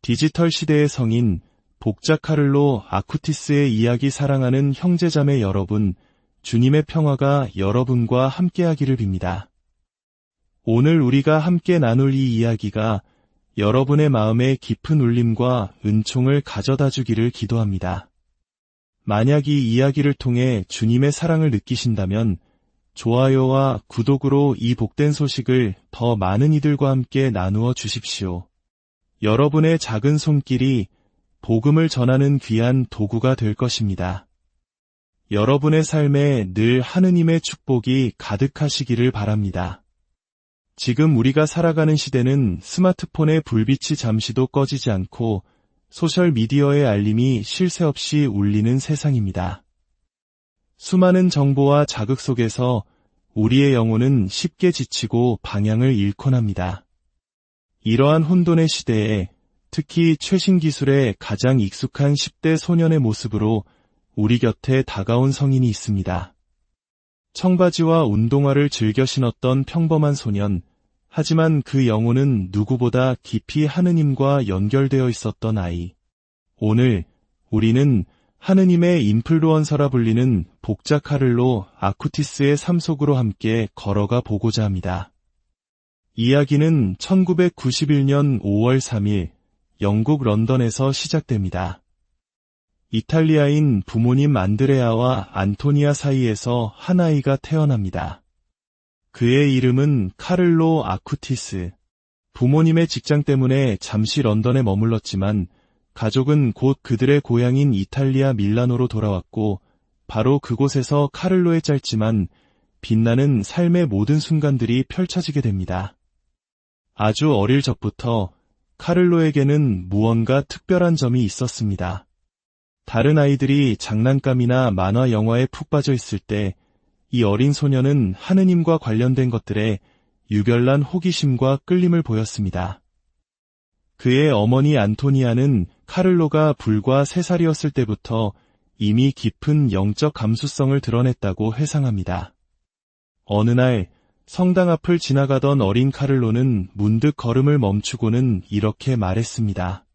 디지털 시대의 성인 복자 카를로 아쿠티스의 이야기 사랑하는 형제자매 여러분, 주님의 평화가 여러분과 함께하기를 빕니다. 오늘 우리가 함께 나눌 이 이야기가 여러분의 마음에 깊은 울림과 은총을 가져다 주기를 기도합니다. 만약 이 이야기를 통해 주님의 사랑을 느끼신다면 좋아요와 구독으로 이 복된 소식을 더 많은 이들과 함께 나누어 주십시오. 여러분의 작은 손길이 복음을 전하는 귀한 도구가 될 것입니다. 여러분의 삶에 늘 하느님의 축복이 가득하시기를 바랍니다. 지금 우리가 살아가는 시대는 스마트폰의 불빛이 잠시도 꺼지지 않고 소셜미디어의 알림이 쉴 새 없이 울리는 세상입니다. 수많은 정보와 자극 속에서 우리의 영혼은 쉽게 지치고 방향을 잃곤 합니다. 이러한 혼돈의 시대에 특히 최신 기술에 가장 익숙한 10대 소년의 모습으로 우리 곁에 다가온 성인이 있습니다. 청바지와 운동화를 즐겨 신었던 평범한 소년, 하지만 그 영혼은 누구보다 깊이 하느님과 연결되어 있었던 아이. 오늘 우리는 하느님의 인플루언서라 불리는 복자 카를로 아쿠티스의 삶 속으로 함께 걸어가 보고자 합니다. 이야기는 1991년 5월 3일 영국 런던에서 시작됩니다. 이탈리아인 부모님 안드레아와 안토니아 사이에서 한 아이가 태어납니다. 그의 이름은 카를로 아쿠티스. 부모님의 직장 때문에 잠시 런던에 머물렀지만 가족은 곧 그들의 고향인 이탈리아 밀라노로 돌아왔고 바로 그곳에서 카를로의 짧지만 빛나는 삶의 모든 순간들이 펼쳐지게 됩니다. 아주 어릴 적부터 카를로에게는 무언가 특별한 점이 있었습니다. 다른 아이들이 장난감이나 만화 영화에 푹 빠져 있을 때 이 어린 소녀는 하느님과 관련된 것들에 유별난 호기심과 끌림을 보였습니다. 그의 어머니 안토니아는 카를로가 불과 3살이었을 때부터 이미 깊은 영적 감수성을 드러냈다고 회상합니다. 어느 날 성당 앞을 지나가던 어린 카를로는 문득 걸음을 멈추고는 이렇게 말했습니다.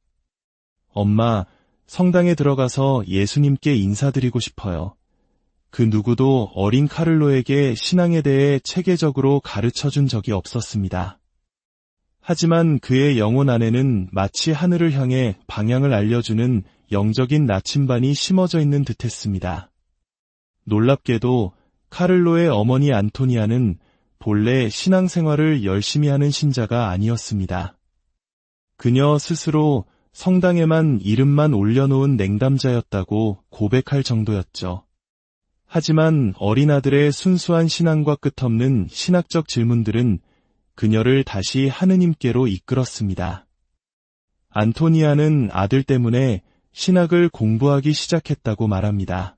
엄마, 성당에 들어가서 예수님께 인사드리고 싶어요. 그 누구도 어린 카를로에게 신앙에 대해 체계적으로 가르쳐준 적이 없었습니다. 하지만 그의 영혼 안에는 마치 하늘을 향해 방향을 알려주는 영적인 나침반이 심어져 있는 듯했습니다. 놀랍게도 카를로의 어머니 안토니아는 본래 신앙생활을 열심히 하는 신자가 아니었습니다. 그녀 스스로 성당에만 이름만 올려놓은 냉담자였다고 고백할 정도였죠. 하지만 어린 아들의 순수한 신앙과 끝없는 신학적 질문들은 그녀를 다시 하느님께로 이끌었습니다. 안토니아는 아들 때문에 신학을 공부하기 시작했다고 말합니다.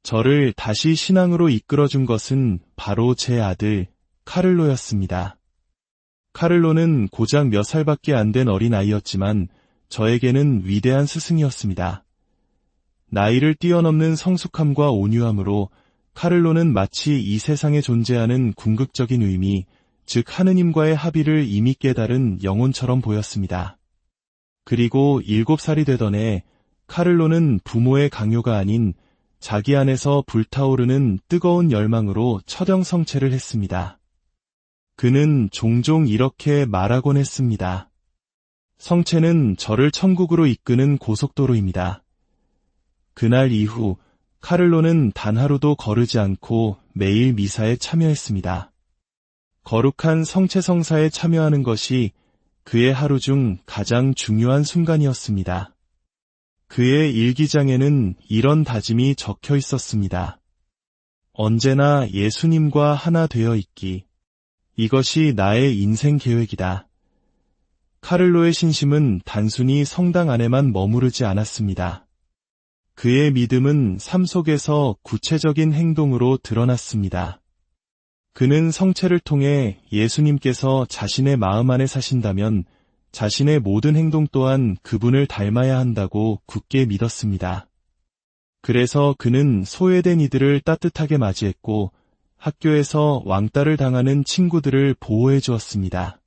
저를 다시 신앙으로 이끌어준 것은 바로 제 아들 카를로였습니다. 카를로는 고작 몇 살밖에 안 된 어린 아이였지만 저에게는 위대한 스승이었습니다. 나이를 뛰어넘는 성숙함과 온유함으로 카를로는 마치 이 세상에 존재하는 궁극적인 의미, 즉 하느님과의 합의를 이미 깨달은 영혼처럼 보였습니다. 그리고 7살이 되던 해 카를로는 부모의 강요가 아닌 자기 안에서 불타오르는 뜨거운 열망으로 처형 성체를 했습니다. 그는 종종 이렇게 말하곤 했습니다. 성체는 저를 천국으로 이끄는 고속도로입니다. 그날 이후 카를로는 단 하루도 거르지 않고 매일 미사에 참여했습니다. 거룩한 성체성사에 참여하는 것이 그의 하루 중 가장 중요한 순간이었습니다. 그의 일기장에는 이런 다짐이 적혀 있었습니다. 언제나 예수님과 하나 되어 있기. 이것이 나의 인생 계획이다. 카를로의 신심은 단순히 성당 안에만 머무르지 않았습니다. 그의 믿음은 삶 속에서 구체적인 행동으로 드러났습니다. 그는 성체를 통해 예수님께서 자신의 마음 안에 사신다면 자신의 모든 행동 또한 그분을 닮아야 한다고 굳게 믿었습니다. 그래서 그는 소외된 이들을 따뜻하게 맞이했고 학교에서 왕따를 당하는 친구들을 보호해 주었습니다.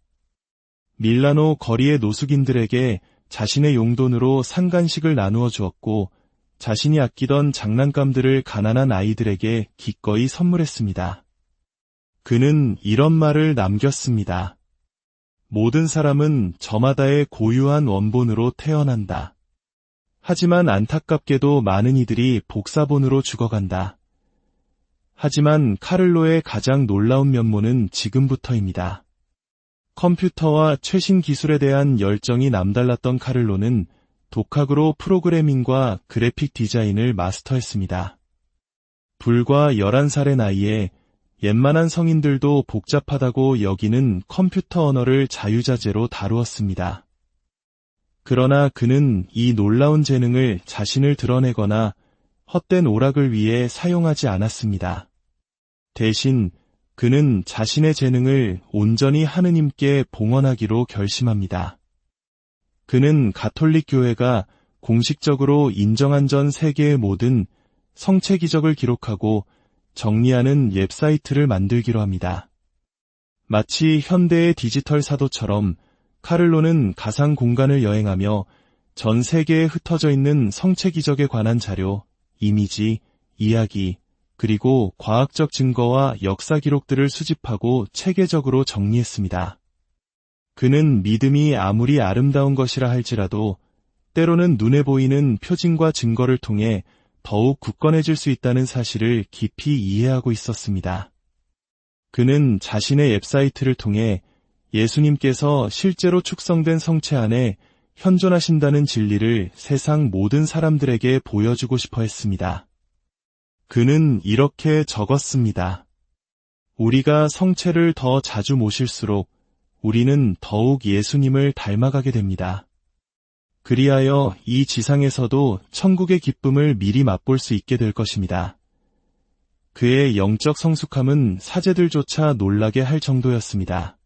밀라노 거리의 노숙인들에게 자신의 용돈으로 산간식을 나누어 주었고 자신이 아끼던 장난감들을 가난한 아이들에게 기꺼이 선물했습니다. 그는 이런 말을 남겼습니다. 모든 사람은 저마다의 고유한 원본으로 태어난다. 하지만 안타깝게도 많은 이들이 복사본으로 죽어간다. 하지만 카를로의 가장 놀라운 면모는 지금부터입니다. 컴퓨터와 최신 기술에 대한 열정이 남달랐던 카를로는 독학으로 프로그래밍과 그래픽 디자인을 마스터했습니다. 불과 11살의 나이에 웬만한 성인들도 복잡하다고 여기는 컴퓨터 언어를 자유자재로 다루었습니다. 그러나 그는 이 놀라운 재능을 자신을 드러내거나 헛된 오락을 위해 사용하지 않았습니다. 대신 그는 자신의 재능을 온전히 하느님께 봉헌하기로 결심합니다. 그는 가톨릭 교회가 공식적으로 인정한 전 세계의 모든 성체 기적을 기록하고 정리하는 웹사이트를 만들기로 합니다. 마치 현대의 디지털 사도처럼 카를로는 가상 공간을 여행하며 전 세계에 흩어져 있는 성체 기적에 관한 자료, 이미지, 이야기, 그리고 과학적 증거와 역사 기록들을 수집하고 체계적으로 정리했습니다. 그는 믿음이 아무리 아름다운 것이라 할지라도 때로는 눈에 보이는 표징과 증거를 통해 더욱 굳건해질 수 있다는 사실을 깊이 이해하고 있었습니다. 그는 자신의 웹사이트를 통해 예수님께서 실제로 축성된 성체 안에 현존하신다는 진리를 세상 모든 사람들에게 보여주고 싶어 했습니다. 그는 이렇게 적었습니다. 우리가 성체를 더 자주 모실수록 우리는 더욱 예수님을 닮아가게 됩니다. 그리하여 이 지상에서도 천국의 기쁨을 미리 맛볼 수 있게 될 것입니다. 그의 영적 성숙함은 사제들조차 놀라게 할 정도였습니다.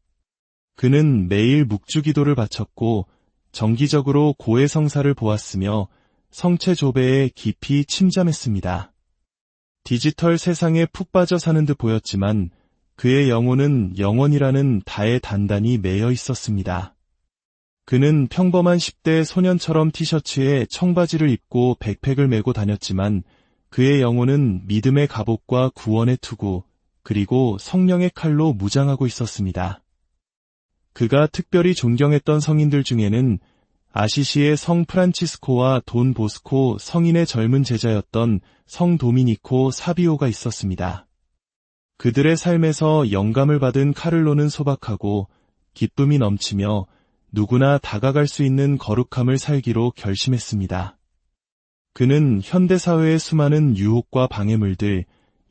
그는 매일 묵주기도를 바쳤고 정기적으로 고해성사를 보았으며 성체 조배에 깊이 침잠했습니다. 디지털 세상에 푹 빠져 사는 듯 보였지만 그의 영혼은 영원이라는 다에 단단히 매여 있었습니다. 그는 평범한 10대 소년처럼 티셔츠에 청바지를 입고 백팩을 메고 다녔지만 그의 영혼은 믿음의 갑옷과 구원의 투구, 그리고 성령의 칼로 무장하고 있었습니다. 그가 특별히 존경했던 성인들 중에는 아시시의 성 프란치스코와 돈 보스코 성인의 젊은 제자였던 성 도미니코 사비오가 있었습니다. 그들의 삶에서 영감을 받은 카를로는 소박하고 기쁨이 넘치며 누구나 다가갈 수 있는 거룩함을 살기로 결심했습니다. 그는 현대사회의 수많은 유혹과 방해물들,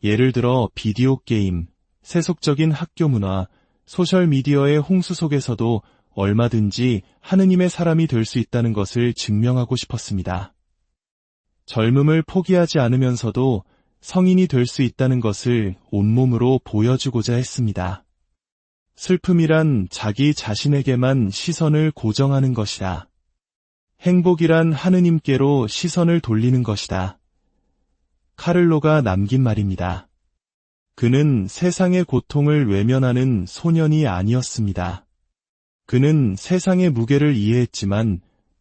예를 들어 비디오 게임, 세속적인 학교 문화, 소셜미디어의 홍수 속에서도 얼마든지 하느님의 사람이 될 수 있다는 것을 증명하고 싶었습니다. 젊음을 포기하지 않으면서도 성인이 될 수 있다는 것을 온몸으로 보여주고자 했습니다. 슬픔이란 자기 자신에게만 시선을 고정하는 것이다. 행복이란 하느님께로 시선을 돌리는 것이다. 카를로가 남긴 말입니다. 그는 세상의 고통을 외면하는 소년이 아니었습니다. 그는 세상의 무게를 이해했지만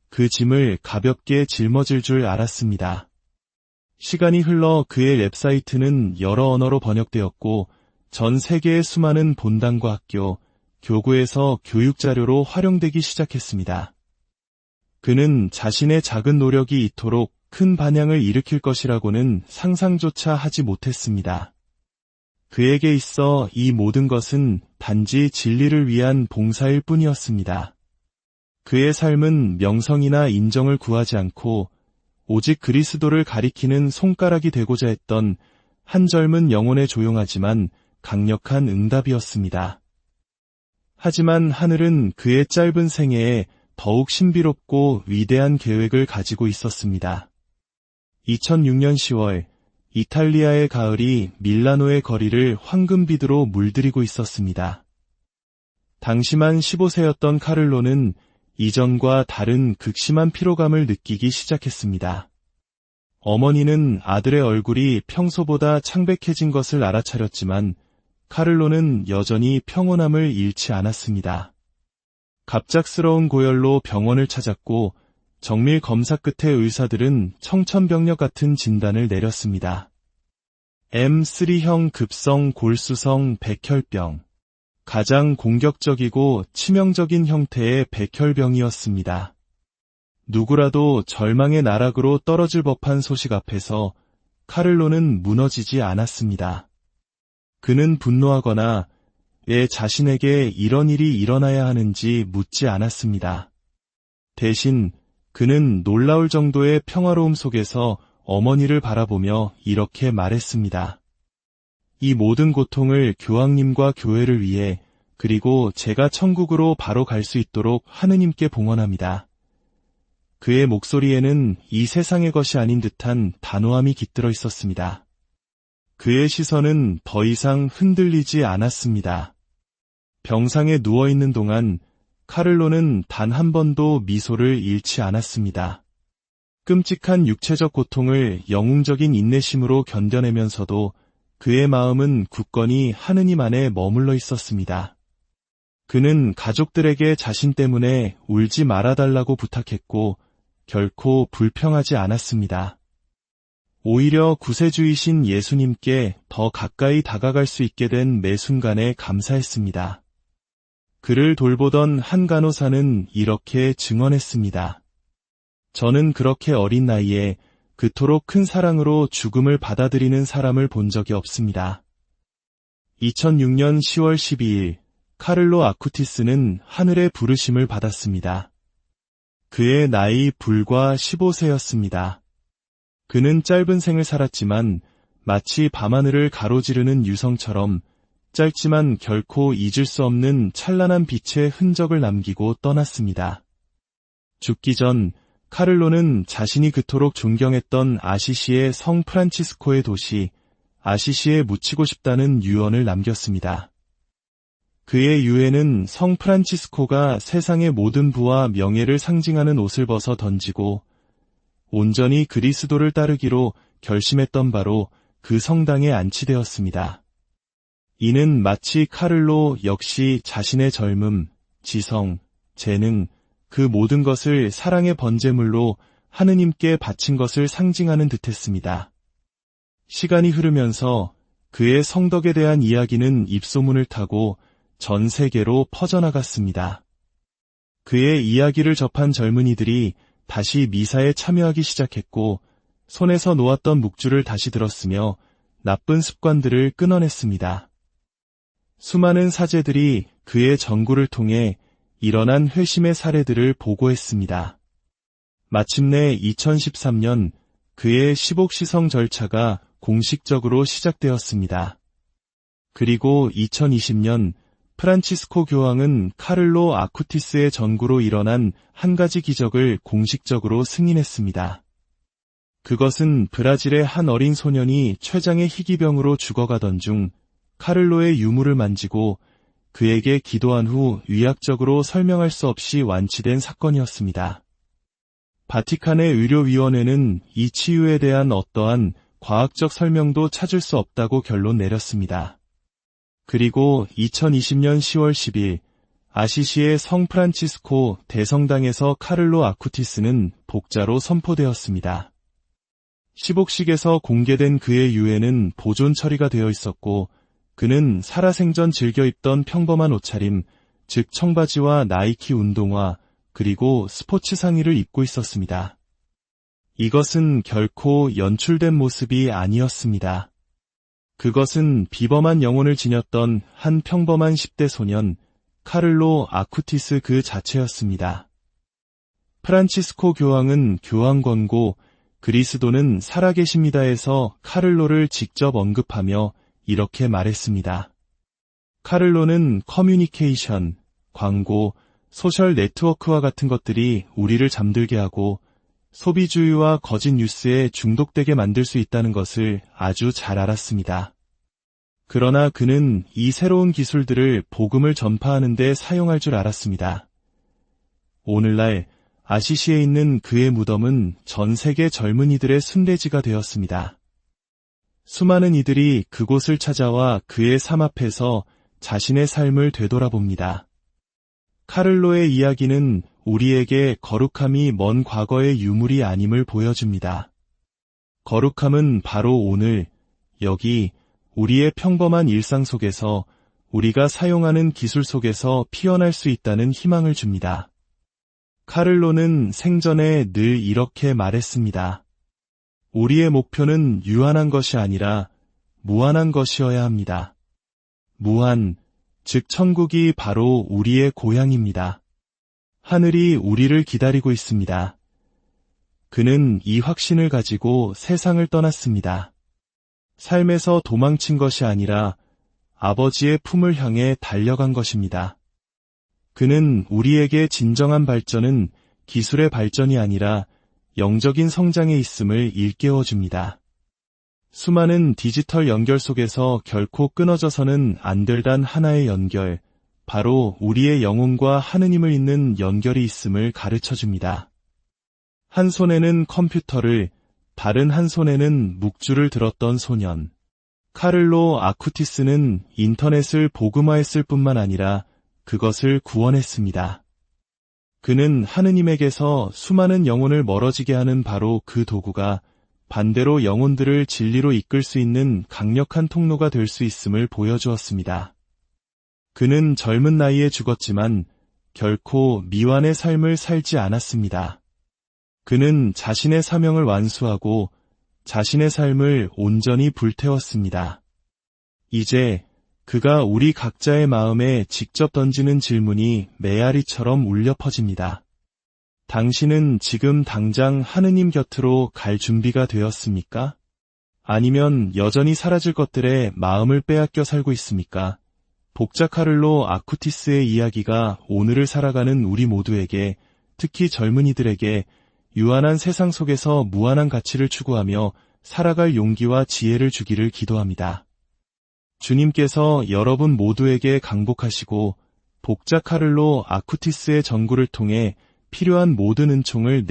그 짐을 가볍게 짊어질 줄 알았습니다. 시간이 흘러 그의 웹사이트는 여러 언어로 번역되었고 전 세계의 수많은 본당과 학교, 교구에서 교육자료로 활용되기 시작했습니다. 그는 자신의 작은 노력이 이토록 큰 반향을 일으킬 것이라고는 상상조차 하지 못했습니다. 그에게 있어 이 모든 것은 단지 진리를 위한 봉사일 뿐이었습니다. 그의 삶은 명성이나 인정을 구하지 않고 오직 그리스도를 가리키는 손가락이 되고자 했던 한 젊은 영혼의 조용하지만 강력한 응답이었습니다. 하지만 하늘은 그의 짧은 생애에 더욱 신비롭고 위대한 계획을 가지고 있었습니다. 2006년 10월 이탈리아의 가을이 밀라노의 거리를 황금빛으로 물들이고 있었습니다. 당시만 15세였던 카를로는 이전과 다른 극심한 피로감을 느끼기 시작했습니다. 어머니는 아들의 얼굴이 평소보다 창백해진 것을 알아차렸지만 카를로는 여전히 평온함을 잃지 않았습니다. 갑작스러운 고열로 병원을 찾았고 정밀 검사 끝에 의사들은 청천벽력 같은 진단을 내렸습니다. M3형 급성 골수성 백혈병. 가장 공격적이고 치명적인 형태의 백혈병이었습니다. 누구라도 절망의 나락으로 떨어질 법한 소식 앞에서 카를로는 무너지지 않았습니다. 그는 분노하거나 왜 자신에게 이런 일이 일어나야 하는지 묻지 않았습니다. 대신 그는 놀라울 정도의 평화로움 속에서 어머니를 바라보며 이렇게 말했습니다. 이 모든 고통을 교황님과 교회를 위해 그리고 제가 천국으로 바로 갈 수 있도록 하느님께 봉헌합니다. 그의 목소리에는 이 세상의 것이 아닌 듯한 단호함이 깃들어 있었습니다. 그의 시선은 더 이상 흔들리지 않았습니다. 병상에 누워있는 동안 카를로는 단 한 번도 미소를 잃지 않았습니다. 끔찍한 육체적 고통을 영웅적인 인내심으로 견뎌내면서도 그의 마음은 굳건히 하느님 안에 머물러 있었습니다. 그는 가족들에게 자신 때문에 울지 말아달라고 부탁했고 결코 불평하지 않았습니다. 오히려 구세주이신 예수님께 더 가까이 다가갈 수 있게 된 매 순간에 감사했습니다. 그를 돌보던 한 간호사는 이렇게 증언했습니다. 저는 그렇게 어린 나이에 그토록 큰 사랑으로 죽음을 받아들이는 사람을 본 적이 없습니다. 2006년 10월 12일 카를로 아쿠티스는 하늘의 부르심을 받았습니다. 그의 나이 불과 15세였습니다. 그는 짧은 생을 살았지만 마치 밤하늘을 가로지르는 유성처럼 짧지만 결코 잊을 수 없는 찬란한 빛의 흔적을 남기고 떠났습니다. 죽기 전 카를로는 자신이 그토록 존경했던 아시시의 성 프란치스코의 도시 아시시에 묻히고 싶다는 유언을 남겼습니다. 그의 유해는 성 프란치스코가 세상의 모든 부와 명예를 상징하는 옷을 벗어 던지고 온전히 그리스도를 따르기로 결심했던 바로 그 성당에 안치되었습니다. 이는 마치 카를로 역시 자신의 젊음, 지성, 재능, 그 모든 것을 사랑의 번제물로 하느님께 바친 것을 상징하는 듯했습니다. 시간이 흐르면서 그의 성덕에 대한 이야기는 입소문을 타고 전 세계로 퍼져나갔습니다. 그의 이야기를 접한 젊은이들이 다시 미사에 참여하기 시작했고 손에서 놓았던 묵주를 다시 들었으며 나쁜 습관들을 끊어냈습니다. 수많은 사제들이 그의 전구를 통해 일어난 회심의 사례들을 보고했습니다. 마침내 2013년 그의 시복시성 절차가 공식적으로 시작되었습니다. 그리고 2020년 프란치스코 교황은 카를로 아쿠티스의 전구로 일어난 한 가지 기적을 공식적으로 승인했습니다. 그것은 브라질의 한 어린 소년이 췌장의 희귀병으로 죽어가던 중 카를로의 유물을 만지고 그에게 기도한 후 의학적으로 설명할 수 없이 완치된 사건이었습니다. 바티칸의 의료위원회는 이 치유에 대한 어떠한 과학적 설명도 찾을 수 없다고 결론 내렸습니다. 그리고 2020년 10월 10일 아시시의 성 프란치스코 대성당에서 카를로 아쿠티스는 복자로 선포되었습니다. 시복식에서 공개된 그의 유해는 보존 처리가 되어 있었고 그는 살아생전 즐겨 입던 평범한 옷차림, 즉 청바지와 나이키 운동화, 그리고 스포츠 상의를 입고 있었습니다. 이것은 결코 연출된 모습이 아니었습니다. 그것은 비범한 영혼을 지녔던 한 평범한 10대 소년, 카를로 아쿠티스 그 자체였습니다. 프란치스코 교황은 교황 권고 그리스도는 살아계십니다에서 카를로를 직접 언급하며 이렇게 말했습니다. 카를로는 커뮤니케이션, 광고, 소셜 네트워크와 같은 것들이 우리를 잠들게 하고 소비주의와 거짓 뉴스에 중독되게 만들 수 있다는 것을 아주 잘 알았습니다. 그러나 그는 이 새로운 기술들을 복음을 전파하는 데 사용할 줄 알았습니다. 오늘날 아시시에 있는 그의 무덤은 전 세계 젊은이들의 순례지가 되었습니다. 수많은 이들이 그곳을 찾아와 그의 삶 앞에서 자신의 삶을 되돌아봅니다. 카를로의 이야기는 우리에게 거룩함이 먼 과거의 유물이 아님을 보여줍니다. 거룩함은 바로 오늘, 여기, 우리의 평범한 일상 속에서 우리가 사용하는 기술 속에서 피어날 수 있다는 희망을 줍니다. 카를로는 생전에 늘 이렇게 말했습니다. 우리의 목표는 유한한 것이 아니라 무한한 것이어야 합니다. 무한, 즉 천국이 바로 우리의 고향입니다. 하늘이 우리를 기다리고 있습니다. 그는 이 확신을 가지고 세상을 떠났습니다. 삶에서 도망친 것이 아니라 아버지의 품을 향해 달려간 것입니다. 그는 우리에게 진정한 발전은 기술의 발전이 아니라 영적인 성장에 있음을 일깨워 줍니다. 수많은 디지털 연결 속에서 결코 끊어져서는 안 될 단 하나의 연결, 바로 우리의 영혼과 하느님을 잇는 연결이 있음을 가르쳐 줍니다. 한 손에는 컴퓨터를, 다른 한 손에는 묵주를 들었던 소년. 카를로 아쿠티스는 인터넷을 복음화했을 뿐만 아니라 그것을 구원했습니다. 그는 하느님에게서 수많은 영혼을 멀어지게 하는 바로 그 도구가 반대로 영혼들을 진리로 이끌 수 있는 강력한 통로가 될 수 있음을 보여주었습니다. 그는 젊은 나이에 죽었지만 결코 미완의 삶을 살지 않았습니다. 그는 자신의 사명을 완수하고 자신의 삶을 온전히 불태웠습니다. 이제 그가 우리 각자의 마음에 직접 던지는 질문이 메아리처럼 울려 퍼집니다. 당신은 지금 당장 하느님 곁으로 갈 준비가 되었습니까? 아니면 여전히 사라질 것들에 마음을 빼앗겨 살고 있습니까? 복자 카를로 아쿠티스의 이야기가 오늘을 살아가는 우리 모두에게, 특히 젊은이들에게 유한한 세상 속에서 무한한 가치를 추구하며 살아갈 용기와 지혜를 주기를 기도합니다. 주님께서 여러분 모두에게 강복하시고 복자 카를로 아쿠티스의 전구를 통해 필요한 모든 은총을